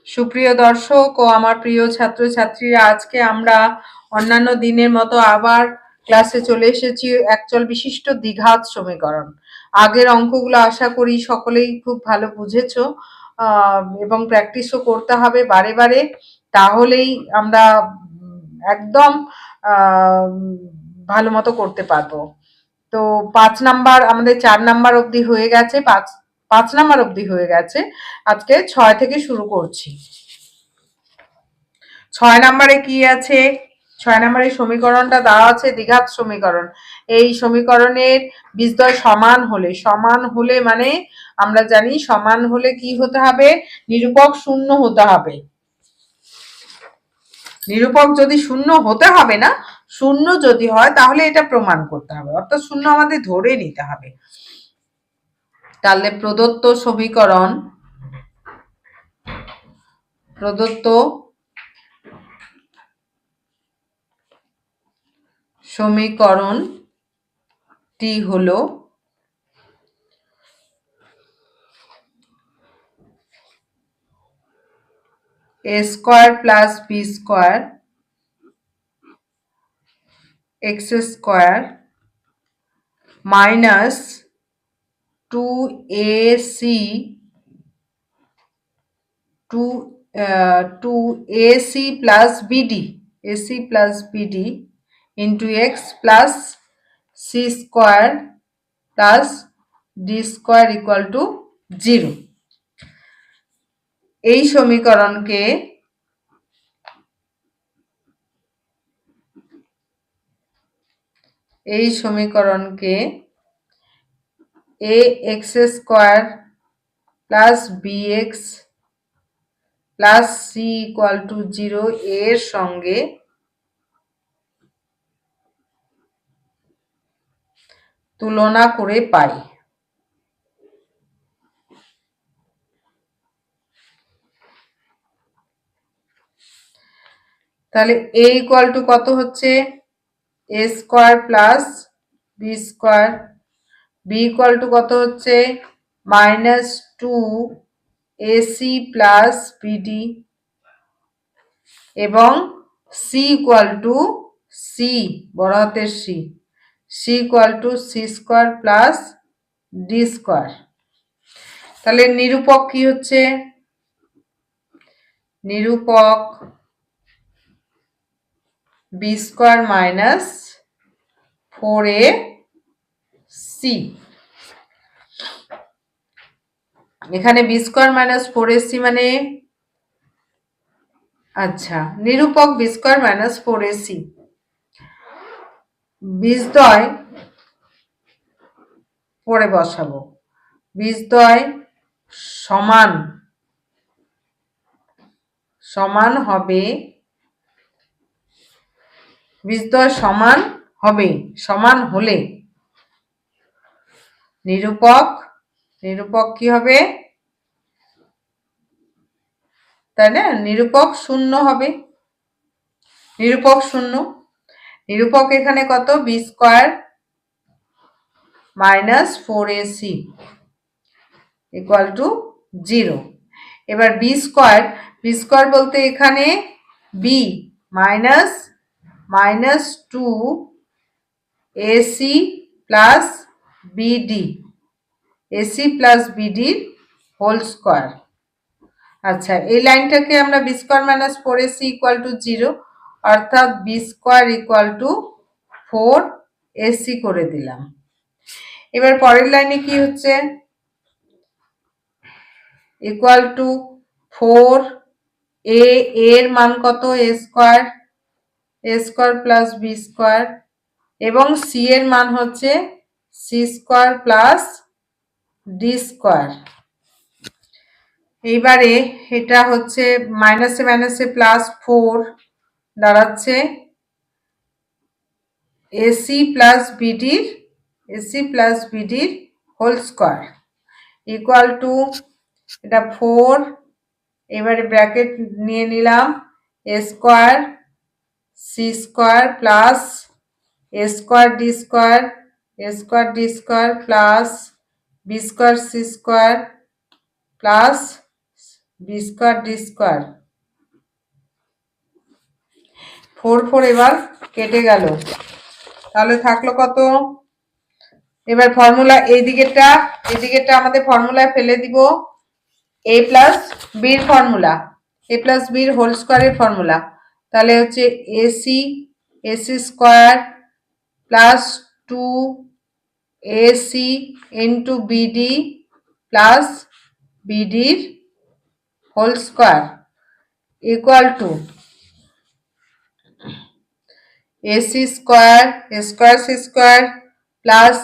সুপ্রিয় দর্শক ও আমার প্রিয় ছাত্রছাত্রীরা, আজকে আমরা অন্যান্য দিনের মতো আবার ক্লাসে চলে এসেছি একচল বিশিষ্ট দ্বিঘাত সমীকরণ। আগের অঙ্কগুলো আশা করি সকলেই খুব ভালো বুঝেছো এবং প্র্যাকটিসও করতে হবে বারে বারে, তাহলেই আমরা একদম ভালো মতো করতে পারবো। তো 5 নাম্বার আমাদের 4 নাম্বার অবধি হয়ে গেছে, 5 নাম্বার অবধি হয়ে গেছে। আজকে 6 থেকে শুরু করছি। 6 নাম্বারে কি আছে? 6 নাম্বারে সমীকরণটা দেওয়া আছে দ্বিঘাত সমীকরণ। এই সমীকরণের বীজদ্বয় সমান হলে মানে আমরা জানি সমান হলে কি হতে হবে? নিরূপক শূন্য হতে হবে। নিরূপক যদি শূন্য হতে হবে না, শূন্য যদি হয় তাহলে এটা প্রমাণ করতে হবে, অর্থাৎ শূন্য আমাদের ধরে নিতে হবে। তাহলে প্রদত্ত সমীকরণটি হলো a square plus B square X square minus 2ac plus bd into x plus c square plus d square equal to 0। এই সমীকরণকে ax square plus bx plus c equal to 0 এর সঙ্গে তুলনা করে পাই। তাহলে a ইকুয়াল টু কত হচ্ছে? a square plus b square, b equal to কত হচ্ছে? মাইনাস 2ac প্লাস bd এবং c ইকুয়াল টু বড় হাতের c equal to c square plus d square. তাহলে নিরূপক কি হচ্ছে? নিরূপক b স্কয়ার মাইনাস 4ac। এখানে b স্কয়ার মাইনাস 4ac মানে আচ্ছা, নিরূপক b স্কয়ার মাইনাস 4ac বীজদ্বয় পরে বসাবো। বীজদ্বয় সমান হবে, বীজদ্বয় সমান হলে নিরূপক কি হবে? তাই না? নিরূপক শূন্য হবে। নিরূপক এখানে কত? b square minus 4ac equal to 0। এবার b স্কয়ার বলতে এখানে b minus 2ac plus bd whole square. আচ্ছা, এই লাইনটাকে আমরা b square minus 4ac equal to 0 অর্থাৎ b square equal two 4ac করে দিলাম। এবার পরের লাইনে কি হচ্ছে? ইকুয়াল টু 4a এর মান কত? a square plus b square এবং c এর মান হচ্ছে c square plus d square. এইবারে এটা হচ্ছে মাইনাসে প্লাস 4 দাঁড়াচ্ছে ac plus bd whole square equal to এটা 4, এবারে ব্র্যাকেট নিয়ে নিলাম a square c square plus a square d square plus b square c square plus B square D square, 4 4 এবার কেটে গেল, তাহলে থাকলো কত? এবার ফর্মুলা এইদিকেরটা আমাদের ফর্মুলায় ফেলে দিব, এ প্লাস বির ফর্মুলা, এ প্লাস বির হোল স্কোয়ারের ফর্মুলা, তাহলে হচ্ছে a c square plus 2ac into b d plus বিডির whole square equal to a c square C square plus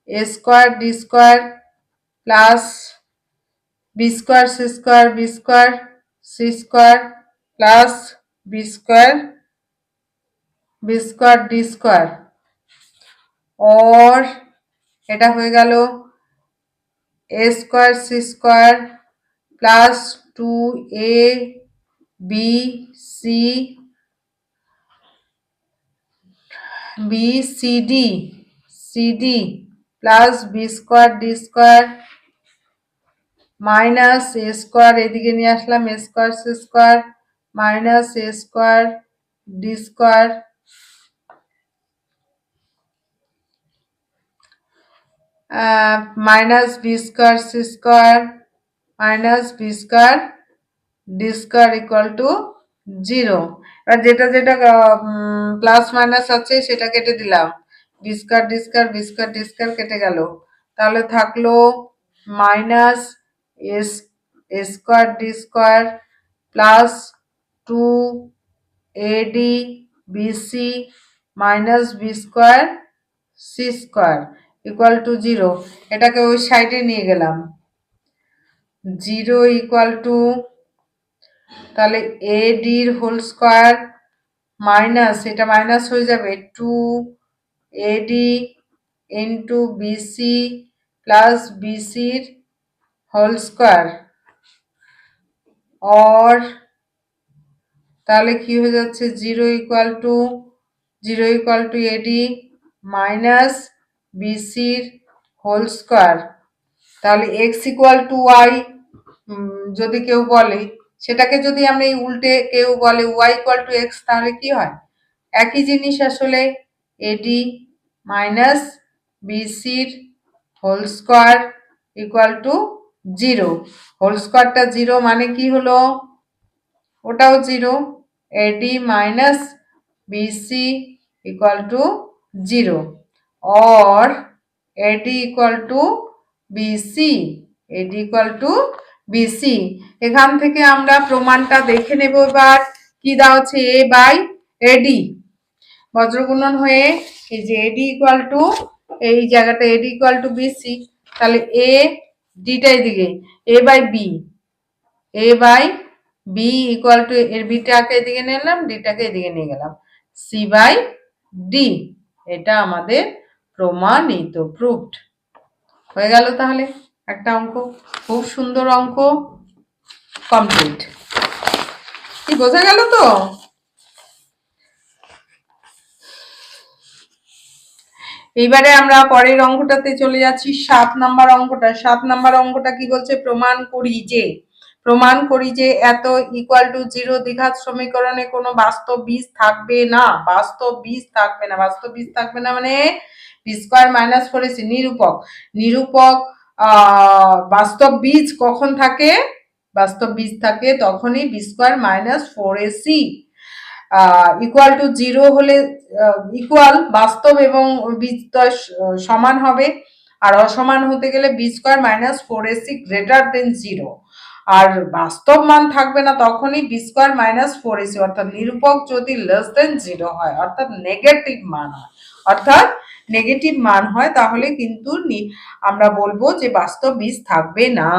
a square D square plus B square C square plus B square D square, और এটা হয়ে গেল a square C square plus 2ab plus B square D square minus A square, এদিকে নিয়ে আসলাম a square C square minus A square D square minus B square C square minus B square D square equal to 0। আর যেটা যেটা plus minus আছে সেটা কেটে দিলাম, বি স্কোয়ার ডি স্কোয়ার কেটে গেল, তাহলে থাকলো minus A square D square plus 2ad BC minus B square C square equal to 0। এটাকে ওই সাইডে নিয়ে গেলাম, 0 ইকুয়াল টু, তাহলে এডির হোল স্কোয়ার মাইনাস, এটা মাইনাস হয়ে যাবে 2ad ইন্টু বিসি প্লাস বিসির হোল স্কোয়ার, और তাহলে কি হয়ে যাচ্ছে 0 ইকুয়াল টু এডি মাইনাস বিসির হোল স্কোয়ার, তাহলে এক্স ইকুয়াল টু ওয়াই যদি কেউ বলে, সেটাকে যদি আমরা এই উল্টে কেউ বলে ওয়াই ইকুয়াল টু এক্স, তাহলে কি হয়? একই জিনিস আসলে, এডি মাইনাস বিসির whole square equal to 0। Whole স্কোয়ারটা 0 মানে কি হলো? ওটাও 0, a d minus b c equal to 0, और এডি ইকুয়াল টু বিসি। এখান থেকে আমরা প্রমাণটা দেখে নেব। এবার কি দেওয়া আছে? এ বাই এডি বজ্রগুণন হয়ে এই যে এডি ইকুয়াল টু, এই জায়গাটা এডি ইকুয়াল টু বিসি, তাহলে এ ডিটা এদিকে এ বাই বি ইকুয়াল টু, এর বিটাকে এদিকে নিলাম, ডিটাকে এদিকে নিয়ে গেলাম, সি বাই ডি। এটা আমাদের প্রমাণিত, প্রুভড হয়ে গেল। তাহলে একটা অঙ্ক, খুব সুন্দর অঙ্ক, কমপ্লিট। কি বোঝা গেল তো? এইবারে আমরা পরের অঙ্কটাতে চলে যাচ্ছি, 7 নাম্বার অঙ্কটা। 7 নাম্বার অঙ্কটা কি বলছে? প্রমাণ করি যে এত ইকুয়াল টু 0 দ্বিঘাত সমীকরণে কোনো বাস্তব বীজ থাকবে না। বাস্তব বীজ থাকবে না মানে বি স্কোয়ার মাইনাস 4ac নিরূপক বাস্তব বীজ কখন থাকে? বাস্তব বীজ থাকে তখনই B square minus 4ac equal to 0 হলে, ইকুয়াল বাস্তব এবং বীজদ্বয় সমান হবে, আর অসমান হতে গেলে B square minus 4ac greater than 0। আর বাস্তব মান থাকবে না তখনই বি স্কোয়ার মাইনাস 4ac, অর্থাৎ নিরূপক যদি লেস দেন 0 হয়, অর্থাৎ নেগেটিভ মান হয়, তাহলে কিন্তু আমরা বলবো যে বাস্তব বীজ থাকবে না।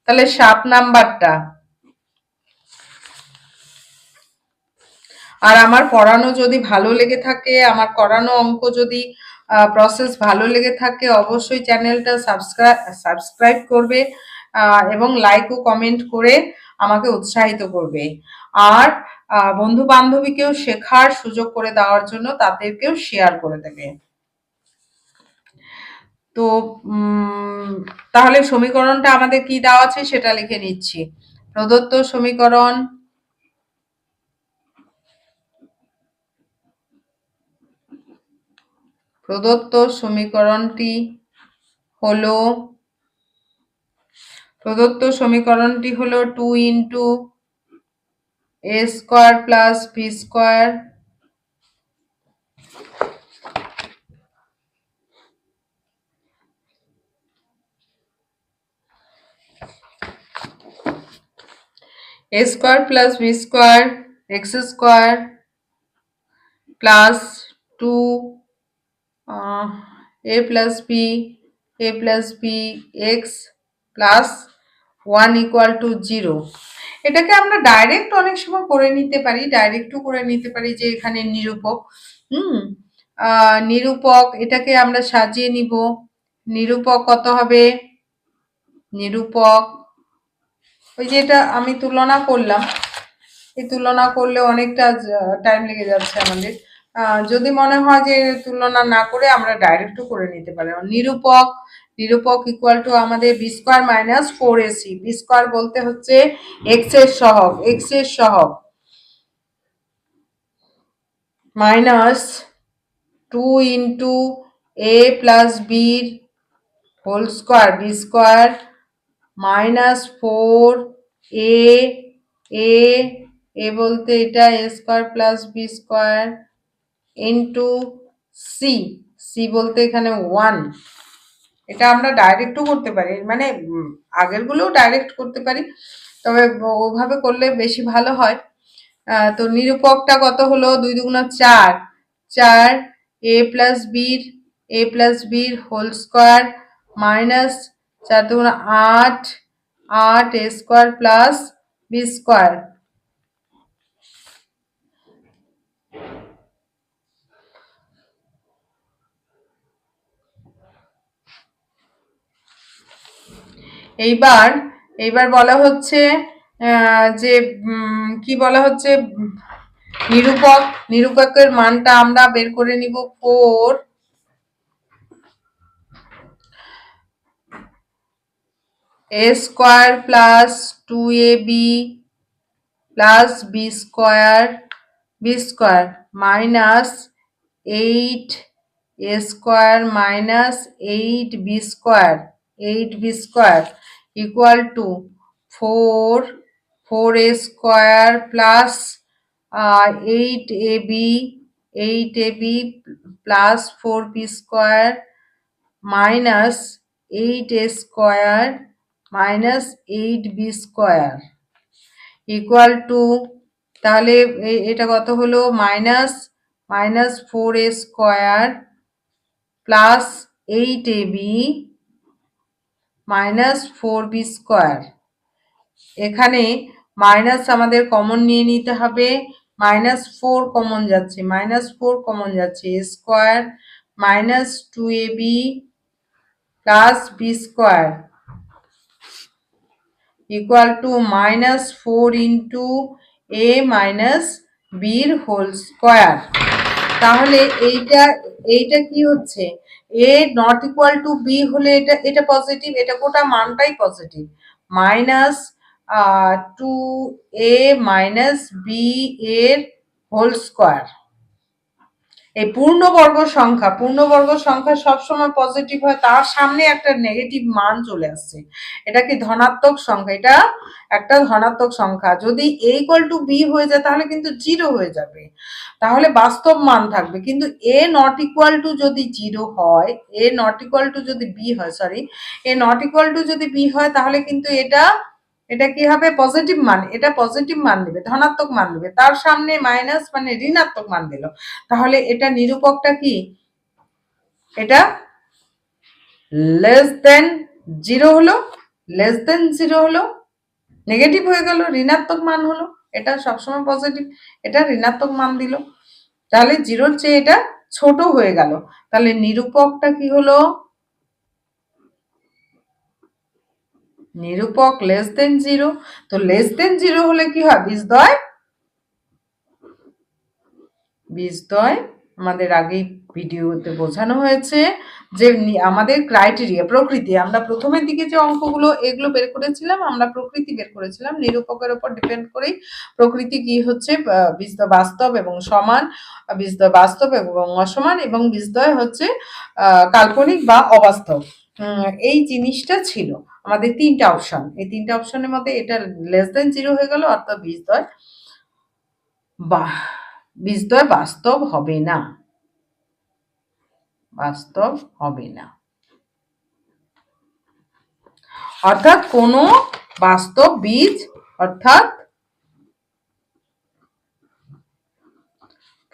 তাহলে 7 নাম্বারটা, আর আমার পড়ানো যদি ভালো লেগে থাকে, আমার করানো অঙ্ক যদি প্রসেস ভালো লেগে থাকে, অবশ্যই চ্যানেলটা সাবস্ক্রাইব করবে এবং লাইক ও কমেন্ট করে আমাকে উৎসাহিত করবে। আর বন্ধু বান্ধবীকেও শেখার সুযোগ করে দেওয়ার জন্য তাদেরকেও শেয়ার করে দেবে। তো তাহলে সমীকরণটা আমাদের কি দেওয়া আছে সেটা লিখে নিচ্ছি। প্রদত্ত সমীকরণটি হলো 2 into a square plus b square a square plus b square x square plus 2 a plus b x plus 1 equal to 0। এটাকে আমরা ডাইরেক্ট অনেক সময় করে নিতে পারি, ডাইরেক্টও করে নিতে পারি যে এখানে নিরূপক। নিরূপক এটাকে আমরা সাজিয়ে নিব। নিরূপক কত হবে? নিরূপক ওই যে এটা আমি তুলনা করলাম, এই তুলনা করলে অনেকটা টাইম লেগে যাচ্ছে আমাদের। যদি মনে হয় যে তুলনা না করে আমরা ডাইরেক্টও করে নিতে পারি। নিরূপক ইকুয়াল টু আমাদের b square minus 4ac। B square বলতে হচ্ছে এক্স এর সহগ মাইনাস 2 ইন্টু এ প্লাস বির whole square b square minus 4 a বলতে এটা a square plus B square into c বলতে এখানে 1। এটা আমরা ডাইরেক্টও করতে পারি, মানে আগেরগুলোও ডাইরেক্ট করতে পারি, তবে ওভাবে করলে বেশি ভালো হয়। তো নিরূপকটা কত হলো? 2 দুগুণা 4 এ প্লাস বির হোল স্কোয়ার মাইনাস 4 দুগুণা 8 এ স্কোয়ার প্লাস বি স্কোয়ার। এইবার বলা হচ্ছে যে কি বলা হচ্ছে, নিরূপকের মানটা আমরা বের করে নিব 4 a square plus 2ab plus B square minus 8 a square minus 8b square equal to 4a square plus 8ab plus 4b square minus 8a square minus 8b square equal to, তাহলে এটা কত হলো? Minus 4a square plus 8ab minus 4b square. এখানে minus আমাদের common নিয়ে নিতে হবে, -4 common যাচ্ছে, a square minus 2ab plus b square equal to -4 into a minus বির হোল স্কোয়ার। তাহলে এইটা কি হচ্ছে? a not equal to b হলে এটা পজিটিভ, এটা গোটা মানটাই positive. Minus 2a minus b এর হোল স্কোয়ার। এই পূর্ণবর্গ সংখ্যা সবসময় পজিটিভ হয়, তার সামনে একটা নেগেটিভ মান চলে আসছে। এটা কি ধনাত্মক সংখ্যা? এটা একটা ধনাত্মক সংখ্যা। যদি a ইকুয়াল টু b হয়ে যায় তাহলে কিন্তু 0 হয়ে যাবে, তাহলে বাস্তব মান থাকবে। কিন্তু a নট ইকুয়াল টু যদি 0 হয়, a নট ইকুয়াল টু যদি b হয়, a নট ইকুয়াল টু যদি b হয় তাহলে কিন্তু এটা কি হবে? পজিটিভ মান। এটা পজিটিভ মান দেবে, ধনাত্মক মান দেবে, তার সামনে মাইনাস মানে ঋণাত্মক মান দিল। তাহলে এটা নিরূপকটা কি? এটা লেস দেন 0 হলো, নেগেটিভ হয়ে গেল, ঋণাত্মক মান হলো। এটা সবসময় পজিটিভ, এটা ঋণাত্মক মান দিল, তাহলে 0-র চেয়ে এটা ছোট হয়ে গেল। তাহলে নিরূপকটা কি হলো? নিরূপক লেস দেন 0। তো লেস দেন 0 হলে কি হয়? বীজদ্বয় আমাদের আগেই ভিডিওতে বোঝানো হয়েছে যে আমাদের ক্রাইটেরিয়া প্রকৃতি, আমরা প্রথমের দিকে যে অঙ্কগুলো এগুলো বের করেছিলাম, আমরা প্রকৃতি বের করেছিলাম, নিরূপকের উপর ডিপেন্ড করেই প্রকৃতি কি হচ্ছে বীজদ্বয় বাস্তব এবং সমান, বীজদ্বয় বাস্তব এবং অসমান, এবং বীজদ্বয় হচ্ছে কাল্পনিক বা অবাস্তব। এই জিনিসটা ছিল আমাদের তিনটা অপশন। এই তিনটা অপশনের মধ্যে এটা লেস দেন 0 হয়ে গেল, অর্থাৎ বীজদ্বয় বাস্তব হবে না, বাস্তব হবে না, অর্থাৎ কোনো বাস্তব বীজ অর্থাৎ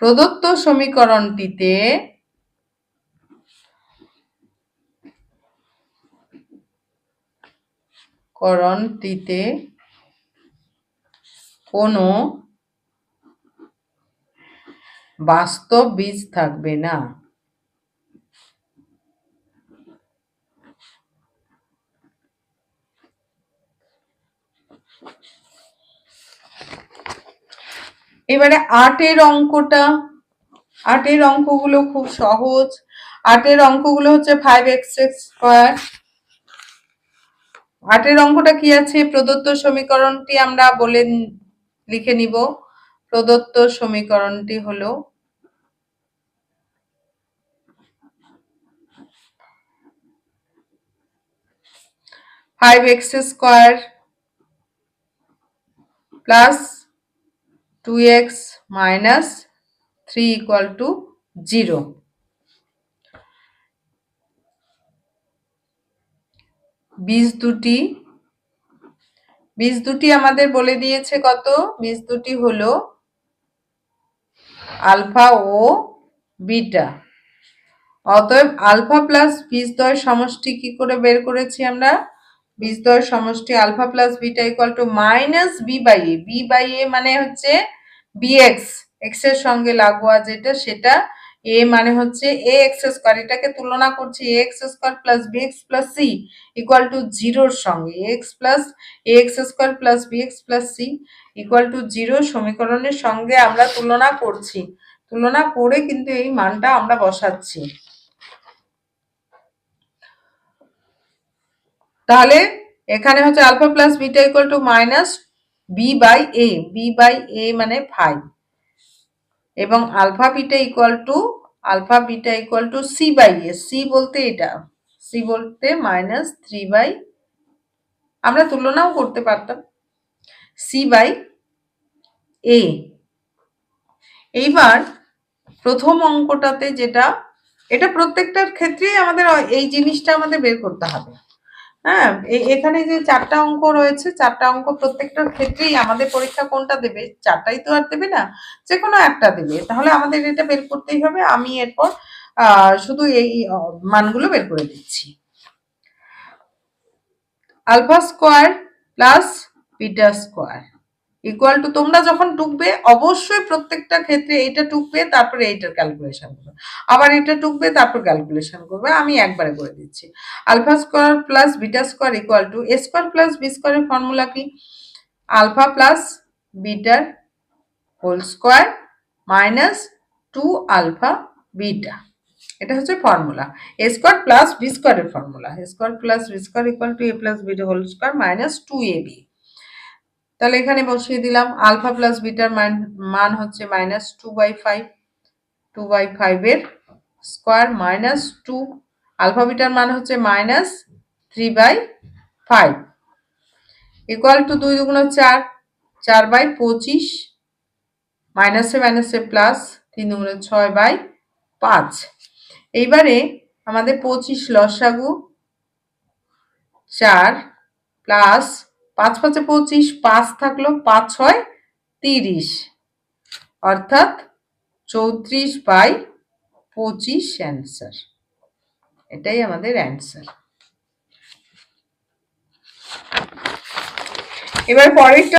প্রদত্ত সমীকরণটিতে কোনো বাস্তব বীজ থাকবে না। এবারে 8 অঙ্কগুলো খুব সহজ। 8 অঙ্কগুলো হচ্ছে 5x স্কয়ার। 8 অঙ্কটা কি আছে? প্রদত্ত সমীকরণটি আমরা বলে লিখে নিব। প্রদত্ত সমীকরণটি হলো 5x square plus 2x minus 3 equal to 0। বীজ দুটি আমাদের বলে দিয়েছে কত? বীজ দুটি হলো আলফা ও বিটা। অতএব আলফা প্লাস বীজদ্বয় সমষ্টি কি করে বের করেছি আমরা? বীজদ্বয় সমষ্টি alpha plus beta equal to minus b by a. B by a মানে হচ্ছে বিএক্স, এক্স এর সঙ্গে লাগোয়া যেটা সেটা, এ মানে হচ্ছে এ এক্স স্কোয়ার, এটাকে তুলনা করছি a x square plus b x plus c equal to 0-র সঙ্গে। X plus a x square plus b x plus c equal to 0 সমীকরণের সঙ্গে আমরা তুলনা করছি। তুলনা করে কিন্তু এই মানটা আমরা বসাচ্ছি। তাহলে এখানে হচ্ছে alpha plus beta equal to minus b by a. B by a মানে 5, এবং alpha beta equal to c by a. C বলতে এটা, সি বলতে মাইনাস 3 বাই, আমরা তুলনাও করতে পারতাম, সি বাই এ। এইবার প্রথম অঙ্কটাতে যেটা, এটা প্রত্যেকটার ক্ষেত্রেই আমাদের এই জিনিসটা আমাদের বের করতে হবে। হ্যাঁ, এখানে যে 4টা অঙ্ক রয়েছে, 4টা অঙ্ক প্রত্যেকটার ক্ষেত্রেই আমাদের পরীক্ষা কোনটা দেবে? 4টাই তো আর দেবে না, যে কোনো একটা দেবে। তাহলে আমাদের এটা বের করতেই হবে। আমি এরপর শুধু এই মানগুলো বের করে দিচ্ছি। Alpha square plus beta square equal to, তোমরা যখন টুকবে অবশ্যই প্রত্যেকটা ক্ষেত্রে এটা টুকবে, তারপরে এইটার ক্যালকুলেশন করবে, আবার এটা টুকবে তারপর ক্যালকুলেশন করবে। আমি একবারে করে দিচ্ছি। Alpha square plus beta square equal to A square plus B স্কোয়ারের ফর্মুলা কি? আলফা প্লাস বিটার whole square minus 2 alpha beta, এটা হচ্ছে formula. A square plus B স্কোয়ারের formula. A square plus B square equal to A plus B whole square minus 2ab। তাহলে এখানে বসিয়ে দিলাম আলফা প্লাস বিটার মান হচ্ছে মাইনাস 2/5, 2/5 এর স্কোয়ার মাইনাস 2, আলফা বিটার মান হচ্ছে মাইনাস 3/5 ইকুয়াল টু 2 দুগুণ 4, 4/25 মাইনাসে মাইনাসে প্লাস 3 দুগুণ 6/5। এইবারে আমাদের 25 লসাগু 4 প্লাস 5 5 25, 5 থাকলো, 5 6 30, অর্থাৎ 34/25 অ্যান্সার। এটাই আমাদের অ্যান্সার। এবার পরেরটা